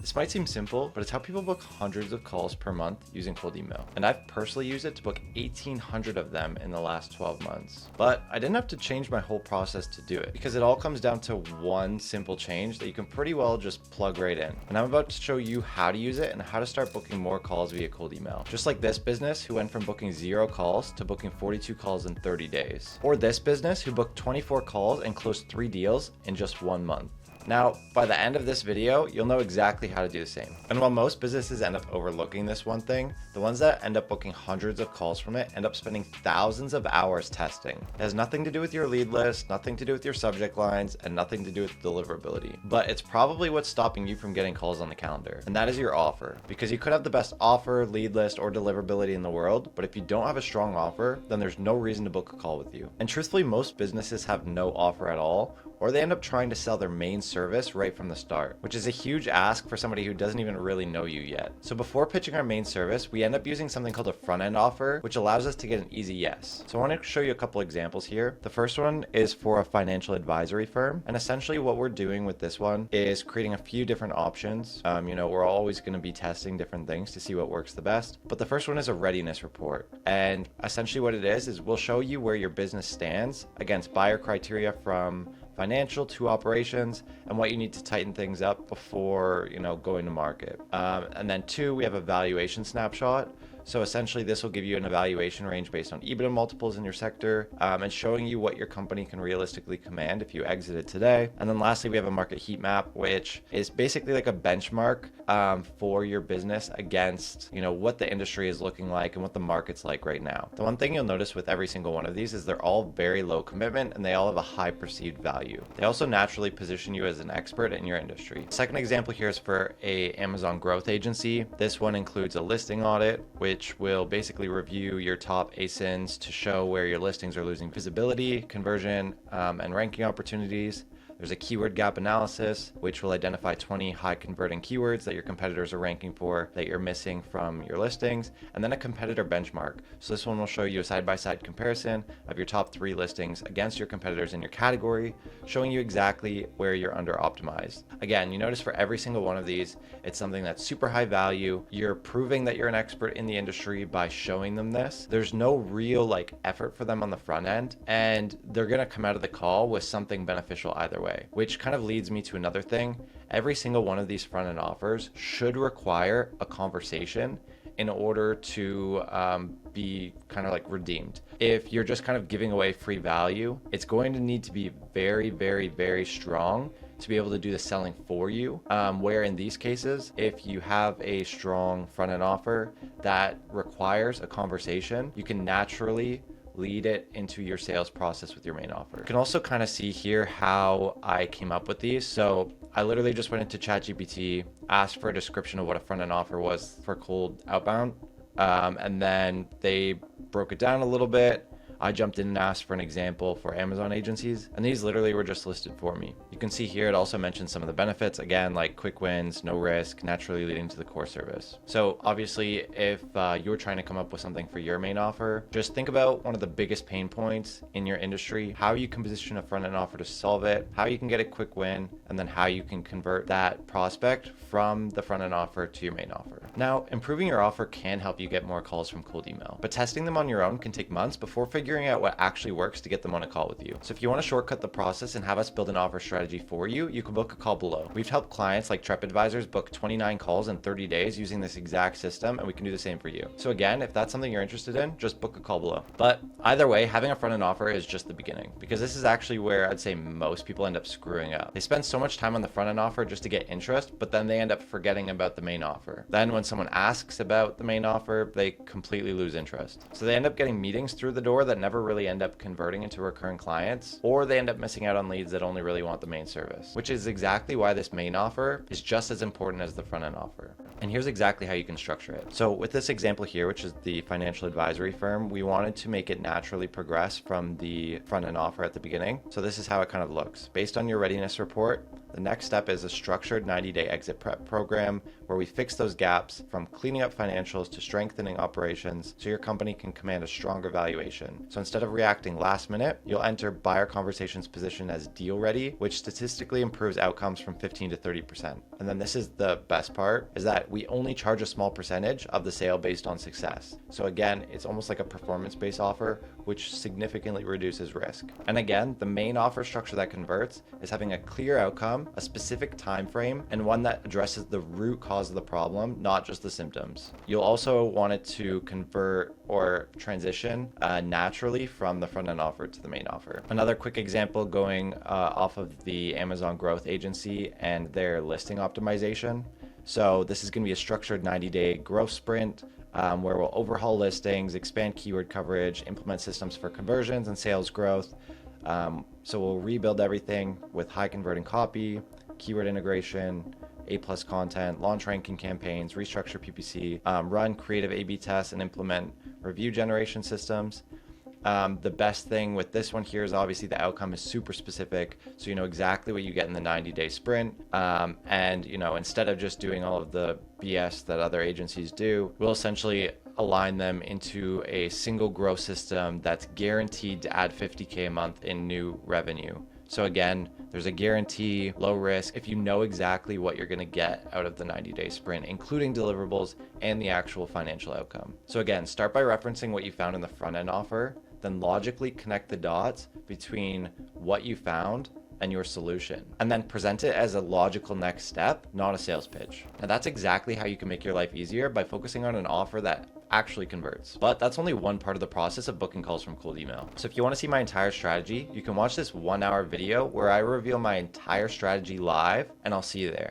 This might seem simple, but it's how people book hundreds of calls per month using cold email. And I've personally used it to book 1,800 of them in the last 12 months. But I didn't have to change my whole process to do it because it all comes down to one simple change that you can pretty well just plug right in. And I'm about to show you how to use it and how to start booking more calls via cold email. Just like this business who went from booking 0 calls to booking 42 calls in 30 days. Or this business who booked 24 calls and closed 3 deals in just 1 month. Now, by the end of this video, you'll know exactly how to do the same. And while most businesses end up overlooking this one thing, the ones that end up booking hundreds of calls from it end up spending thousands of hours testing. It has nothing to do with your lead list, nothing to do with your subject lines, and nothing to do with deliverability. But it's probably what's stopping you from getting calls on the calendar, and that is your offer. Because you could have the best offer, lead list, or deliverability in the world, but if you don't have a strong offer, then there's no reason to book a call with you. And truthfully, most businesses have no offer at all, or they end up trying to sell their main service right from the start, which is a huge ask for somebody who doesn't even really know you yet. So before pitching our main service, we end up using something called a front-end offer, which allows us to get an easy yes. So I want to show you a couple examples here. The first one is for a financial advisory firm, and essentially what we're doing with this one is creating a few different options. We're always going to be testing different things to see what works the best, but the first one is a readiness report. And essentially what it is we'll show you where your business stands against buyer criteria from financial to operations and what you need to tighten things up before going to market. And then 2, we have a valuation snapshot. So essentially this will give you an evaluation range based on EBITDA multiples in your sector, and showing you what your company can realistically command if you exited today. And then lastly, we have a market heat map, which is basically like a benchmark for your business against what the industry is looking like and what the market's like right now. The one thing you'll notice with every single one of these is they're all very low commitment and they all have a high perceived value. They also naturally position you as an expert in your industry. The second example here is for a Amazon growth agency. This one includes a listing audit, which will basically review your top ASINs to show where your listings are losing visibility, conversion, and ranking opportunities. There's a keyword gap analysis, which will identify 20 high converting keywords that your competitors are ranking for that you're missing from your listings, and then a competitor benchmark. So this one will show you a side-by-side comparison of your top 3 listings against your competitors in your category, showing you exactly where you're under optimized. Again, you notice for every single one of these, it's something that's super high value. You're proving that you're an expert in the industry by showing them this. There's no real effort for them on the front end, and they're gonna come out of the call with something beneficial either way. Which kind of leads me to another thing. Every single one of these front-end offers should require a conversation in order to be kind of redeemed. If you're just kind of giving away free value, it's going to need to be very, very, very strong to be able to do the selling for you. Where in these cases, if you have a strong front-end offer that requires a conversation, you can naturally lead it into your sales process with your main offer. You can also kind of see here how I came up with these. So I literally just went into ChatGPT, asked for a description of what a front-end offer was for cold outbound, and then they broke it down a little bit. I jumped in and asked for an example for Amazon agencies, and these literally were just listed for me. You can see here it also mentions some of the benefits, again, like quick wins, no risk, naturally leading to the core service. So obviously, if you're trying to come up with something for your main offer, just think about one of the biggest pain points in your industry, how you can position a front-end offer to solve it, how you can get a quick win, and then how you can convert that prospect from the front-end offer to your main offer. Now, improving your offer can help you get more calls from cold email, but testing them on your own can take months before figuring out what actually works to get them on a call with you. So if you want to shortcut the process and have us build an offer strategy for you, you can book a call below. We've helped clients like TripAdvisors book 29 calls in 30 days using this exact system, and we can do the same for you. So again, if that's something you're interested in, just book a call below. But either way, having a front-end offer is just the beginning, because this is actually where I'd say most people end up screwing up. They spend so much time on the front-end offer just to get interest, but then they end up forgetting about the main offer. Then when someone asks about the main offer, they completely lose interest. So they end up getting meetings through the door that never really end up converting into recurring clients, or they end up missing out on leads that only really want the main service, which is exactly why this main offer is just as important as the front-end offer. And here's exactly how you can structure it. So with this example here, which is the financial advisory firm, we wanted to make it naturally progress from the front-end offer at the beginning. So this is how it kind of looks. Based on your readiness report, The next step is a structured 90-day exit prep program where we fix those gaps from cleaning up financials to strengthening operations so your company can command a stronger valuation. So instead of reacting last minute, you'll enter buyer conversations position as deal ready, which statistically improves outcomes from 15 to 30%. And then this is the best part, is that we only charge a small percentage of the sale based on success. So again, it's almost like a performance-based offer, which significantly reduces risk. And again, the main offer structure that converts is having a clear outcome, a specific time frame, and one that addresses the root cause of the problem, not just the symptoms. You'll also want it to convert or transition naturally from the front end offer to the main offer. Another quick example going off of the Amazon Growth Agency and their listing optimization. So this is going to be a structured 90-day growth sprint where we'll overhaul listings, expand keyword coverage, implement systems for conversions and sales growth. So we'll rebuild everything with high converting copy, keyword integration, A+ content, launch ranking campaigns, restructure PPC, run creative A/B tests, and implement review generation systems. The best thing with this one here is obviously the outcome is super specific, so you know exactly what you get in the 90-day sprint. And you know, instead of just doing all of the BS that other agencies do, we'll essentially align them into a single growth system that's guaranteed to add 50K a month in new revenue. So again, there's a guarantee, low risk, if you know exactly what you're going to get out of the 90-day sprint, including deliverables and the actual financial outcome. So again, start by referencing what you found in the front end offer, then logically connect the dots between what you found and your solution, and then present it as a logical next step, not a sales pitch. Now that's exactly how you can make your life easier, by focusing on an offer that actually converts. But that's only one part of the process of booking calls from cold email. So if you want to see my entire strategy, you can watch this 1-hour video where I reveal my entire strategy live, and I'll see you there.